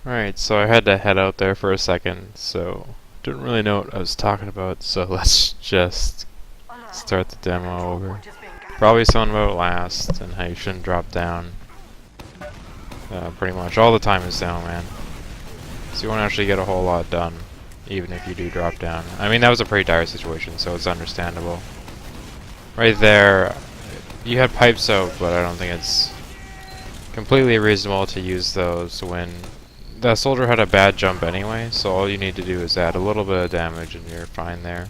Alright, so I had to head out there for a second, so didn't really know what I was talking about, so let's just start the demo over. Probably something about last and how you shouldn't drop down. Pretty much all the time is down, man. So you won't actually get a whole lot done, even if you do drop down. I mean, that was a pretty dire situation, so it's understandable. Right there, you had pipes out, but I don't think it's completely reasonable to use those when that soldier had a bad jump anyway, so all you need to do is add a little bit of damage and you're fine there.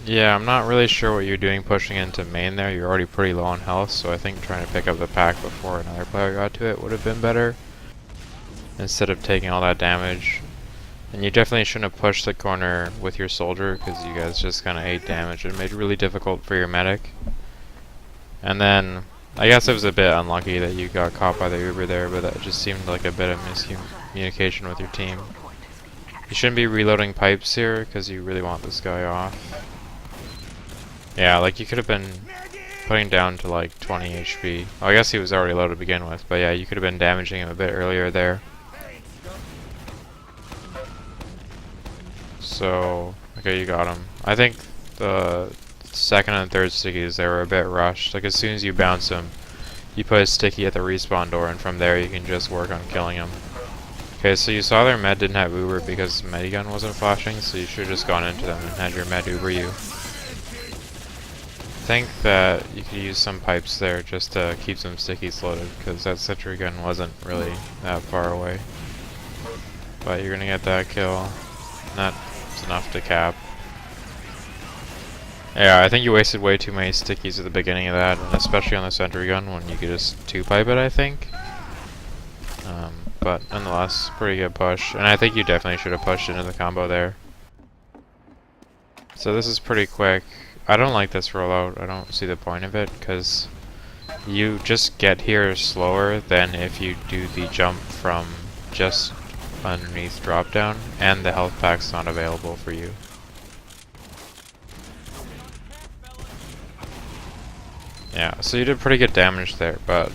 Yeah, I'm not really sure what you're doing pushing into main there. You're already pretty low on health, so I think trying to pick up the pack before another player got to it would have been better, instead of taking all that damage. And you definitely shouldn't have pushed the corner with your soldier, because you guys just kind of ate damage and made it really difficult for your medic. And then, I guess it was a bit unlucky that you got caught by the Uber there, but that just seemed like a bit of miscommunication with your team. You shouldn't be reloading pipes here, because you really want this guy off. Yeah, like you could have been putting down to like 20 HP. Oh, I guess he was already low to begin with, but yeah, you could have been damaging him a bit earlier there. So, okay, you got him. I think the second and third stickies, they were a bit rushed. Like as soon as you bounce him, you put a sticky at the respawn door, and from there you can just work on killing him. Okay, so you saw their med didn't have Uber because medigun wasn't flashing, so you should have just gone into them and had your med Uber you. I think that you could use some pipes there just to keep some stickies loaded, because that sentry gun wasn't really that far away. But you're gonna get that kill. That's enough to cap. Yeah, I think you wasted way too many stickies at the beginning of that, and especially on the sentry gun when you could just 2-pipe it, I think. But nonetheless, pretty good push. And I think you definitely should have pushed into the combo there. So this is pretty quick. I don't like this rollout. I don't see the point of it, because you just get here slower than if you do the jump from just underneath drop down, and the health pack's not available for you. Yeah, so you did pretty good damage there, but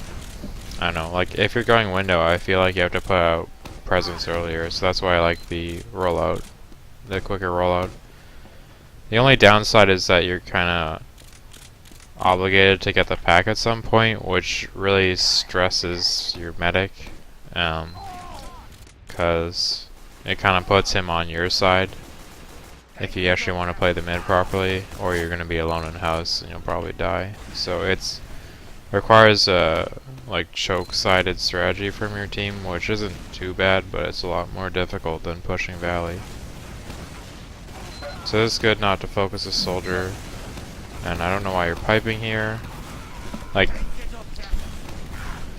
I don't know, like if you're going window, I feel like you have to put out presence earlier, so that's why I like the rollout, the quicker rollout. The only downside is that you're kinda obligated to get the pack at some point, which really stresses your medic, because it kinda puts him on your side if you actually want to play the mid properly, or you're gonna be alone in house and you'll probably die. So it's requires a like choke-sided strategy from your team, which isn't too bad, but it's a lot more difficult than pushing Valley. So it's good not to focus a soldier, and I don't know why you're piping here. Like,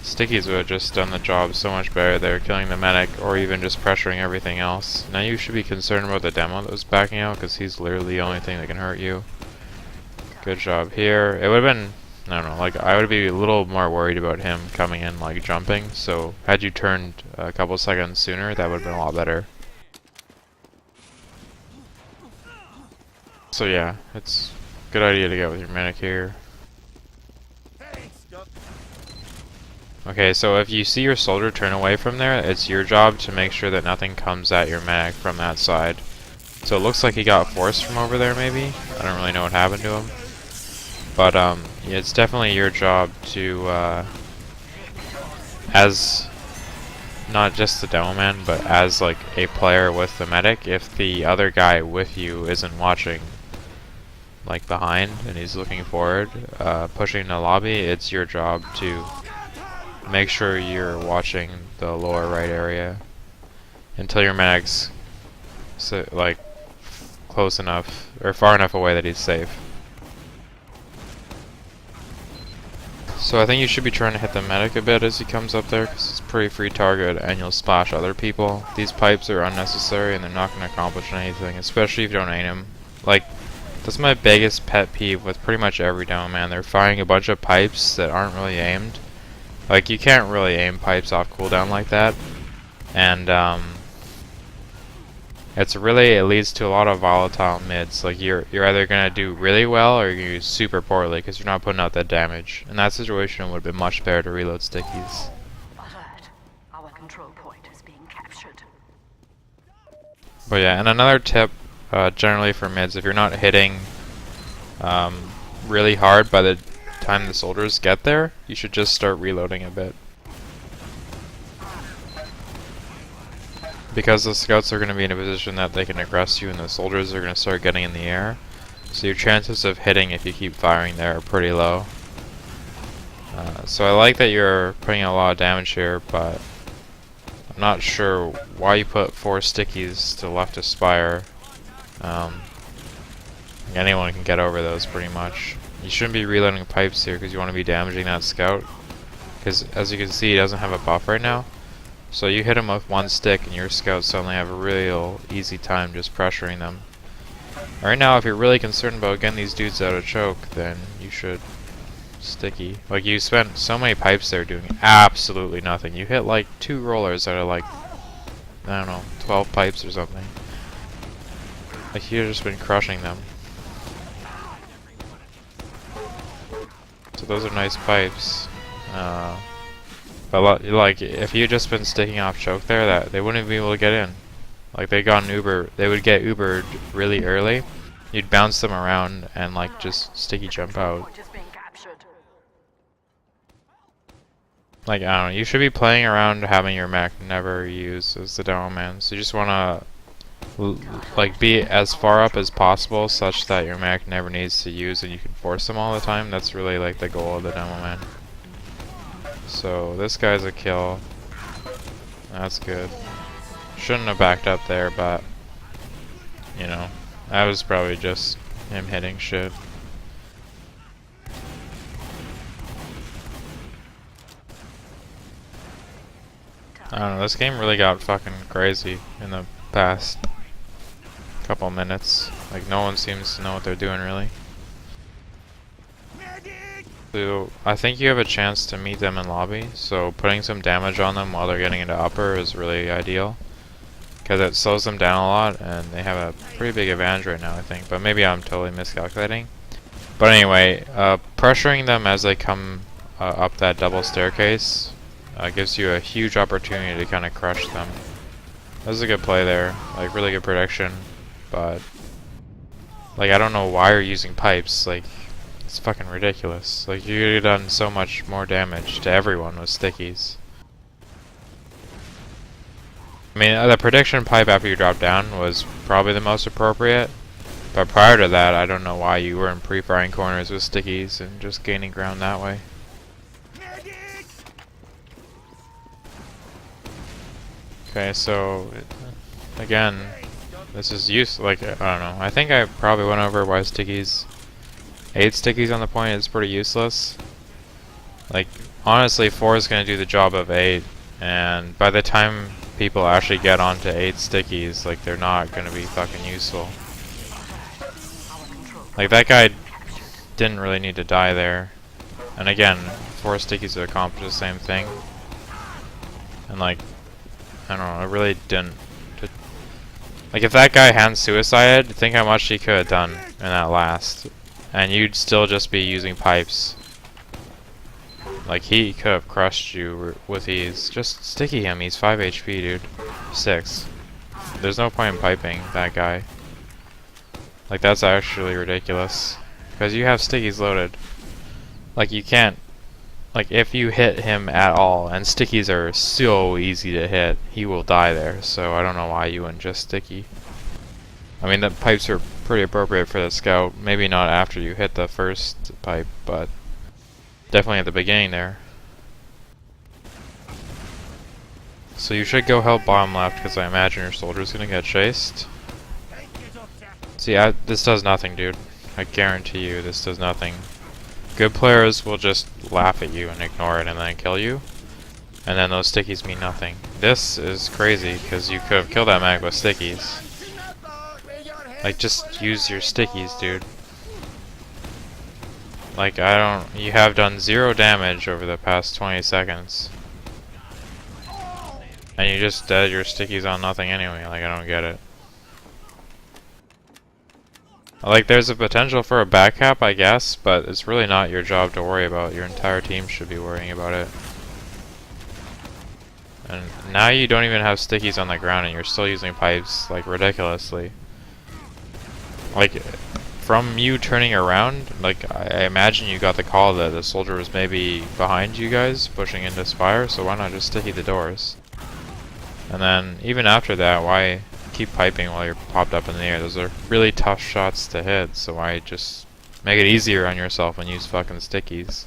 stickies would have just done the job so much better there, killing the medic, or even just pressuring everything else. Now you should be concerned about the demo that was backing out, because he's literally the only thing that can hurt you. Good job here. It would have been, I don't know, like I would be a little more worried about him coming in like jumping, so had you turned a couple seconds sooner, that would have been a lot better. So yeah, it's a good idea to get with your medic here. Okay, so if you see your soldier turn away from there, it's your job to make sure that nothing comes at your medic from that side. So it looks like he got forced from over there maybe. I don't really know what happened to him. But yeah, it's definitely your job to, as not just the demoman, but as like a player with the medic, if the other guy with you isn't watching like behind and he's looking forward, pushing the lobby, it's your job to make sure you're watching the lower right area until your medic's like close enough or far enough away that he's safe. So I think you should be trying to hit the medic a bit as he comes up there, because it's a pretty free target and you'll splash other people. These pipes are unnecessary and they're not going to accomplish anything, especially if you don't aim them. Like, that's my biggest pet peeve with pretty much every demo, man. They're firing a bunch of pipes that aren't really aimed. Like, you can't really aim pipes off cooldown like that. And it leads to a lot of volatile mids. Like you're either gonna do really well or you do super poorly because you're not putting out that damage. In that situation, it would have been much better to reload stickies. Alert. Our control point is being captured. But yeah, and another tip, generally for mids, if you're not hitting really hard by the time the soldiers get there, you should just start reloading a bit. Because the scouts are going to be in a position that they can aggress you and the soldiers are going to start getting in the air. So your chances of hitting if you keep firing there are pretty low. So I like that you're putting a lot of damage here, but I'm not sure why you put 4 stickies to the left of Spire. Anyone can get over those pretty much. You shouldn't be reloading pipes here because you want to be damaging that scout. Because as you can see, he doesn't have a buff right now. So you hit him with 1 stick and your scouts suddenly have a real easy time just pressuring them. Right now, if you're really concerned about getting these dudes out of choke, then you should sticky. Like, you spent so many pipes there doing absolutely nothing. You hit like 2 rollers out of like, I don't know, 12 pipes or something. Like, you've just been crushing them. So those are nice pipes. But like, if you just been sticking off choke there, that they wouldn't be able to get in. Like they got an Uber, they would get Ubered really early. You'd bounce them around and like just sticky jump out. Like I don't know, you should be playing around having your mech never use as the Demoman. So you just wanna like be as far up as possible such that your mech never needs to use and you can force them all the time. That's really like the goal of the Demoman. So this guy's a kill. That's good. Shouldn't have backed up there, but you know, that was probably just him hitting shit. I don't know, this game really got fucking crazy in the past couple minutes. Like no one seems to know what they're doing really. So I think you have a chance to meet them in lobby, so putting some damage on them while they're getting into upper is really ideal. Because it slows them down a lot, and they have a pretty big advantage right now, I think. But maybe I'm totally miscalculating. But anyway, pressuring them as they come up that double staircase gives you a huge opportunity to kind of crush them. That was a good play there, like really good prediction. But like I don't know why you're using pipes, like it's fucking ridiculous. Like you could have done so much more damage to everyone with stickies. I mean, the prediction pipe after you drop down was probably the most appropriate. But prior to that, I don't know why you weren't pre-firing corners with stickies and just gaining ground that way. Okay, so again, this is useless. Like I don't know. I think I probably went over why stickies. 8 stickies on the point is pretty useless. Like honestly, 4 is gonna do the job of 8, and by the time people actually get onto 8 stickies, like they're not gonna be fucking useful. Like that guy didn't really need to die there. And again, 4 stickies would accomplish the same thing. And like, I don't know, it really didn't. Like if that guy hadn't suicided, think how much he could have done in that last. And you'd still just be using pipes. Like he could have crushed you with ease. Just sticky him, he's 5 HP, dude. 6. There's no point in piping that guy. Like that's actually ridiculous. Because you have stickies loaded. Like you can't, like if you hit him at all, and stickies are so easy to hit, he will die there. So I don't know why you wouldn't just sticky. I mean the pipes are pretty appropriate for the scout. Maybe not after you hit the first pipe, but definitely at the beginning there. So you should go help bottom left because I imagine your soldier's gonna get chased. See, this does nothing, dude. I guarantee you this does nothing. Good players will just laugh at you and ignore it and then kill you. And then those stickies mean nothing. This is crazy because you could have killed that mag with stickies. Like, just use your stickies, dude. Like, you have done 0 damage over the past 20 seconds. And you just dead your stickies on nothing anyway, like, I don't get it. Like, there's a potential for a back cap, I guess, but it's really not your job to worry about. Your entire team should be worrying about it. And now you don't even have stickies on the ground and you're still using pipes, like, ridiculously. Like, from you turning around, like, I imagine you got the call that the soldier was maybe behind you guys, pushing into Spire, so why not just sticky the doors? And then, even after that, why keep piping while you're popped up in the air? Those are really tough shots to hit, so why just make it easier on yourself and use fucking stickies?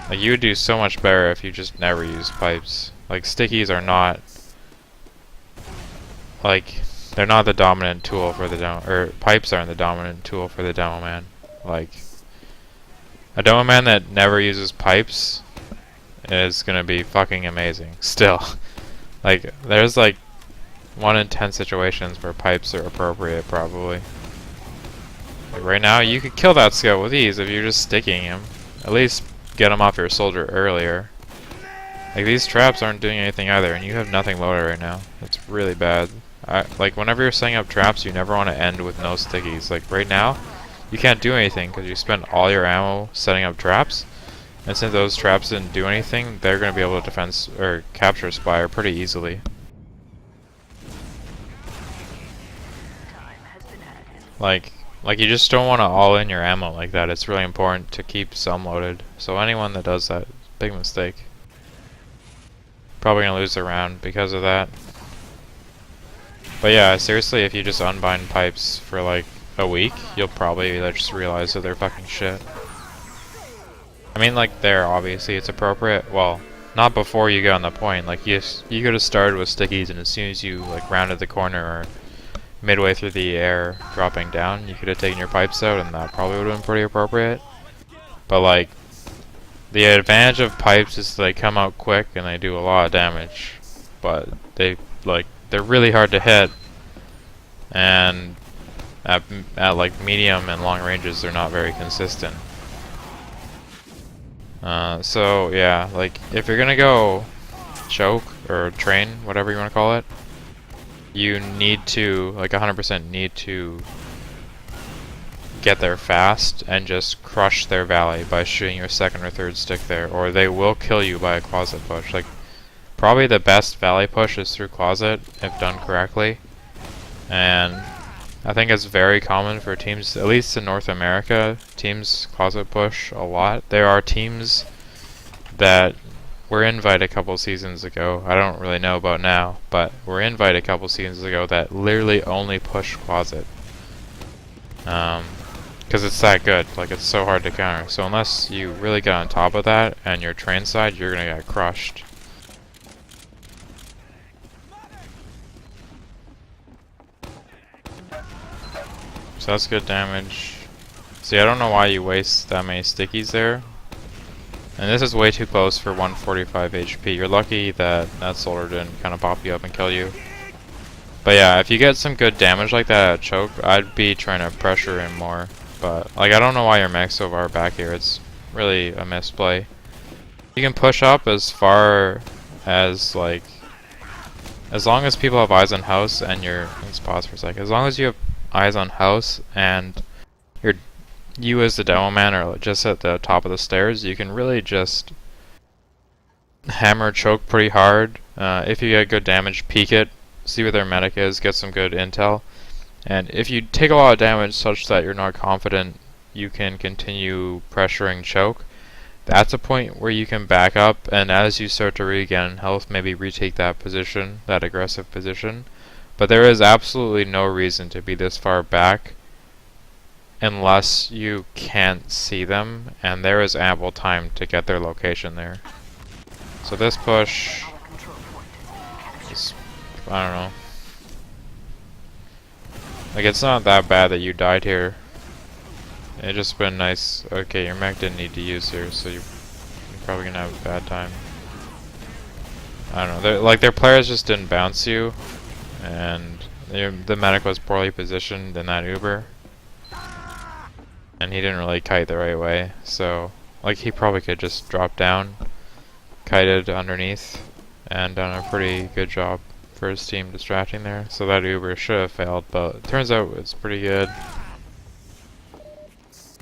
Like, you would do so much better if you just never used pipes. Like, stickies are not, like, they're not the dominant tool for the demo, or pipes aren't the dominant tool for the demo man. Like, a demo man that never uses pipes is gonna be fucking amazing. Still, like, there's like 1 in 10 situations where pipes are appropriate, probably. Like right now, you could kill that scout with ease if you're just sticking him. At least get him off your soldier earlier. Like, these traps aren't doing anything either, and you have nothing loaded right now. It's really bad. Like, whenever you're setting up traps, you never want to end with no stickies. Like, right now, you can't do anything because you spent all your ammo setting up traps. And since those traps didn't do anything, they're going to be able to defend or capture Spire pretty easily. Like you just don't want to all in your ammo like that. It's really important to keep some loaded. So anyone that does that, big mistake. Probably going to lose the round because of that. But yeah, seriously, if you just unbind pipes for like a week, you'll probably just realize that they're fucking shit. I mean, like, there, obviously, it's appropriate. Well, not before you get on the point. Like, you could have started with stickies, and as soon as you, like, rounded the corner or midway through the air dropping down, you could have taken your pipes out, and that probably would have been pretty appropriate. But, like, the advantage of pipes is they come out quick, and they do a lot of damage. But they, like, they're really hard to hit, and at like medium and long ranges they're not very consistent. So yeah, like, if you're gonna go choke or train, whatever you want to call it, you need to, like, 100% need to get there fast and just crush their valley by shooting your second or third stick there, or they will kill you by a closet push. Like, probably the best valley push is through closet, if done correctly. And I think it's very common for teams, at least in North America, teams closet push a lot. There are teams that were invited a couple seasons ago, I don't really know about now, but were invited a couple seasons ago that literally only push closet. Because it's that good, like, it's so hard to counter. So unless you really get on top of that and you're train side, you're gonna get crushed. So that's good damage. See, I don't know why you waste that many stickies there. And this is way too close for 145 HP. You're lucky that that soldier didn't kind of pop you up and kill you. But yeah, if you get some good damage like that at choke, I'd be trying to pressure in more. But, like, I don't know why you're max so far back here. It's really a misplay. You can push up as far as, like, as long as people have eyes on house and you're... Let's pause for a second. As long as you have eyes on house and you as the demo man are just at the top of the stairs, you can really just hammer choke pretty hard. If you get good damage, peek it, see where their medic is, get some good intel. And if you take a lot of damage such that you're not confident you can continue pressuring choke, that's a point where you can back up, and as you start to regain health, maybe retake that position, that aggressive position. But there is absolutely no reason to be this far back unless you can't see them, and there is ample time to get their location there. So this push is, I don't know. Like, it's not that bad that you died here. It just been nice. Okay, your mech didn't need to use here, so you're probably gonna have a bad time. I don't know. Like, their players just didn't bounce you, and the medic was poorly positioned in that Uber, and he didn't really kite the right way. So, like, he probably could just drop down, kited underneath, and done a pretty good job. for his team distracting there. So that Uber should have failed, but it turns out it's pretty good.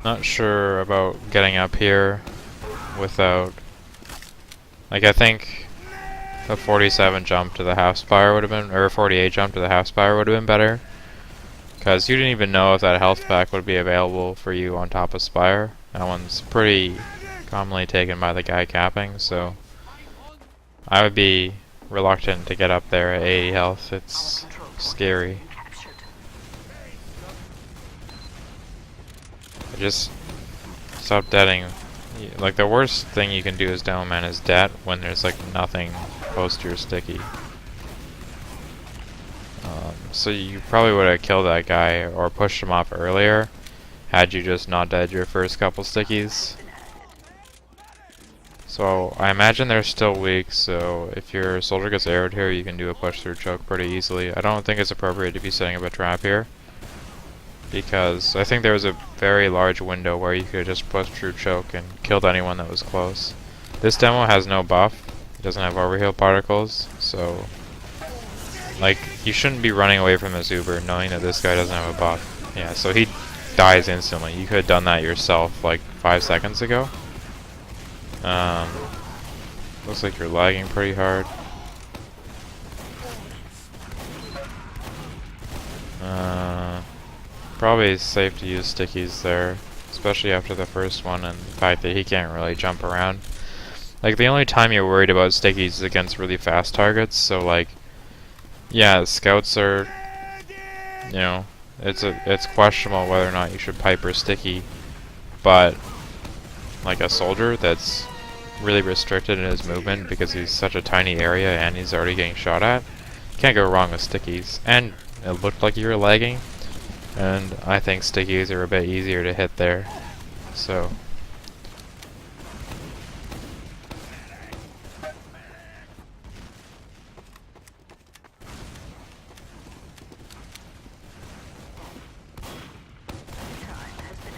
Not sure about getting up here without... Like, I think a 47 jump to the half spire would have been, or a 48 jump to the half spire would have been better. Because you didn't even know if that health pack would be available for you on top of spire. That one's pretty commonly taken by the guy capping, so I would be reluctant to get up there at 80 health. It's scary. Just stop deading. Like, the worst thing you can do as Demoman is dead when there's like nothing close to your sticky. So you probably would have killed that guy or pushed him off earlier had you just not dead your first couple stickies. So I imagine they're still weak, so if your soldier gets arrowed here, you can do a push through choke pretty easily. I don't think it's appropriate to be setting up a trap here, because I think there was a very large window where you could just push through choke and killed anyone that was close. This demo has no buff. It doesn't have overheal particles, so like, you shouldn't be running away from this Uber knowing that this guy doesn't have a buff. Yeah, so he dies instantly. You could have done that yourself like 5 seconds ago. Looks like you're lagging pretty hard. Probably safe to use stickies there, especially after the first one and the fact that he can't really jump around. Like, the only time you're worried about stickies is against really fast targets, so like, yeah, scouts are, you know, it's questionable whether or not you should pipe or sticky, but like a soldier that's really restricted in his movement because he's such a tiny area and he's already getting shot at, can't go wrong with stickies. And it looked like you were lagging, and I think stickies are a bit easier to hit there, so.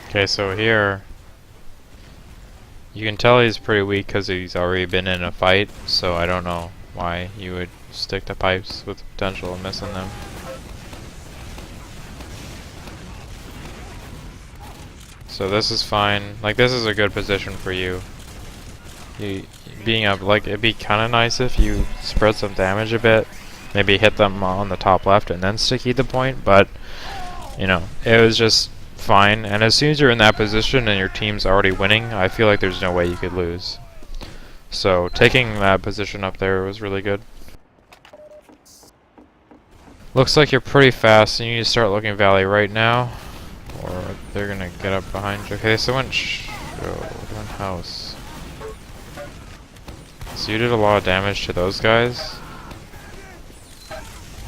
Okay, so here, you can tell he's pretty weak because he's already been in a fight, so I don't know why you would stick to pipes with the potential of missing them. So this is fine. Like, this is a good position for you. Being up, like, it'd be kind of nice if you spread some damage a bit, maybe hit them on the top left and then sticky the point, but, you know, it was just fine. And as soon as you're in that position and your team's already winning, I feel like there's no way you could lose. So taking that position up there was really good. Looks like you're pretty fast, and you need to start looking valley right now, or they're gonna get up behind you. Okay, so went one house. So you did a lot of damage to those guys,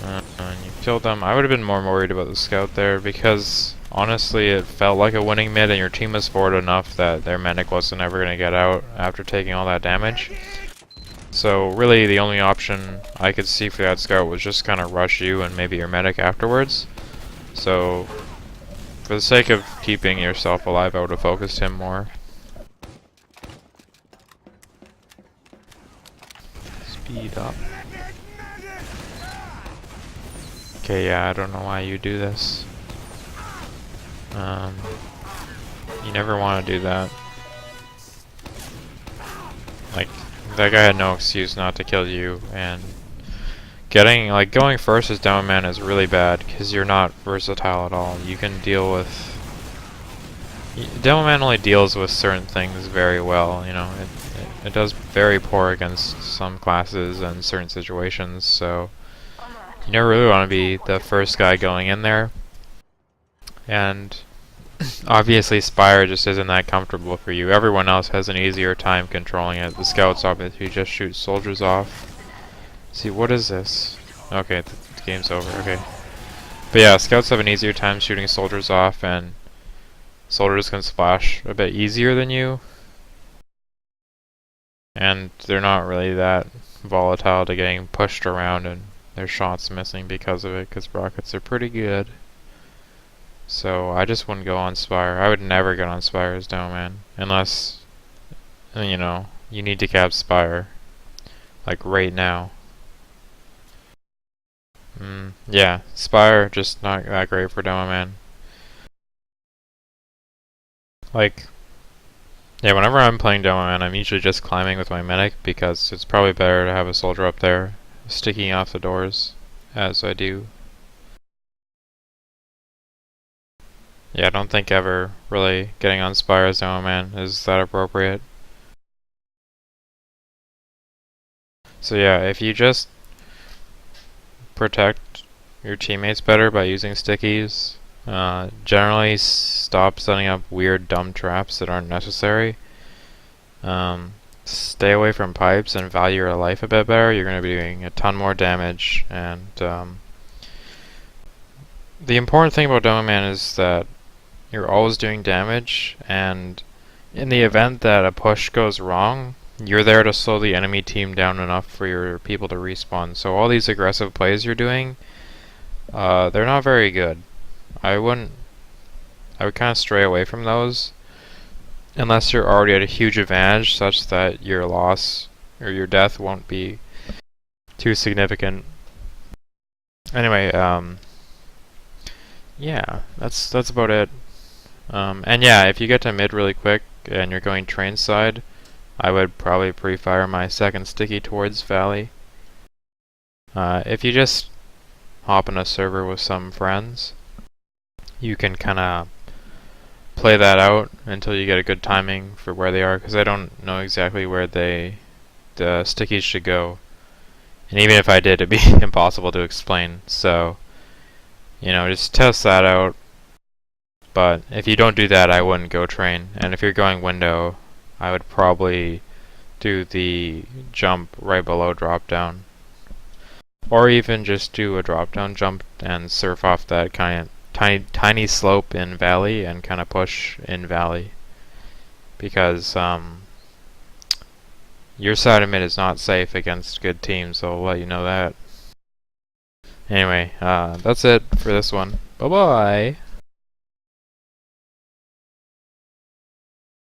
and you killed them. I would have been more worried about the scout there, because honestly it felt like a winning mid and your team was forward enough that their medic wasn't ever going to get out after taking all that damage. So really the only option I could see for that scout was just kind of rush you and maybe your medic afterwards. So for the sake of keeping yourself alive, I would have focused him more. Speed up. Okay, yeah, I don't know why you do this. You never want to do that. Like, that guy had no excuse not to kill you, and going first as Demoman is really bad because you're not versatile at all. You can deal with... Demoman only deals with certain things very well, you know. It does very poor against some classes and certain situations, so you never really want to be the first guy going in there. And obviously Spire just isn't that comfortable for you. Everyone else has an easier time controlling it. The scouts obviously just shoot soldiers off. See, what is this? Okay, the game's over, okay. But yeah, scouts have an easier time shooting soldiers off, and soldiers can splash a bit easier than you. And they're not really that volatile to getting pushed around and their shots missing because of it, because rockets are pretty good. So I just wouldn't go on Spire. I would never get on Spire as Demoman, unless, you know, you need to cap Spire, like right now. Yeah, Spire just not that great for Demoman. Like, yeah, whenever I'm playing Demoman, I'm usually just climbing with my medic because it's probably better to have a soldier up there sticking off the doors as I do. Yeah, I don't think ever really getting on Spire as Demoman is that appropriate. So yeah, if you just protect your teammates better by using stickies, generally stop setting up weird dumb traps that aren't necessary. Stay away from pipes and value your life a bit better. You're going to be doing a ton more damage, and the important thing about Demoman is that you're always doing damage, and in the event that a push goes wrong, you're there to slow the enemy team down enough for your people to respawn. So all these aggressive plays you're doing, they're not very good. I would kind of stray away from those unless you're already at a huge advantage such that your loss or your death won't be too significant. Anyway, yeah, that's about it. And yeah, if you get to mid really quick and you're going train side, I would probably pre-fire my second sticky towards Valley. If you just hop in a server with some friends, you can kind of play that out until you get a good timing for where they are, because I don't know exactly where the stickies should go. And even if I did, it'd be impossible to explain. So, you know, just test that out. But if you don't do that, I wouldn't go train. And if you're going window, I would probably do the jump right below drop down. Or even just do a drop down jump and surf off that kind of tiny slope in Valley and kind of push in Valley. Because your side of mid is not safe against good teams, so I'll let you know that. Anyway, that's it for this one. Bye bye!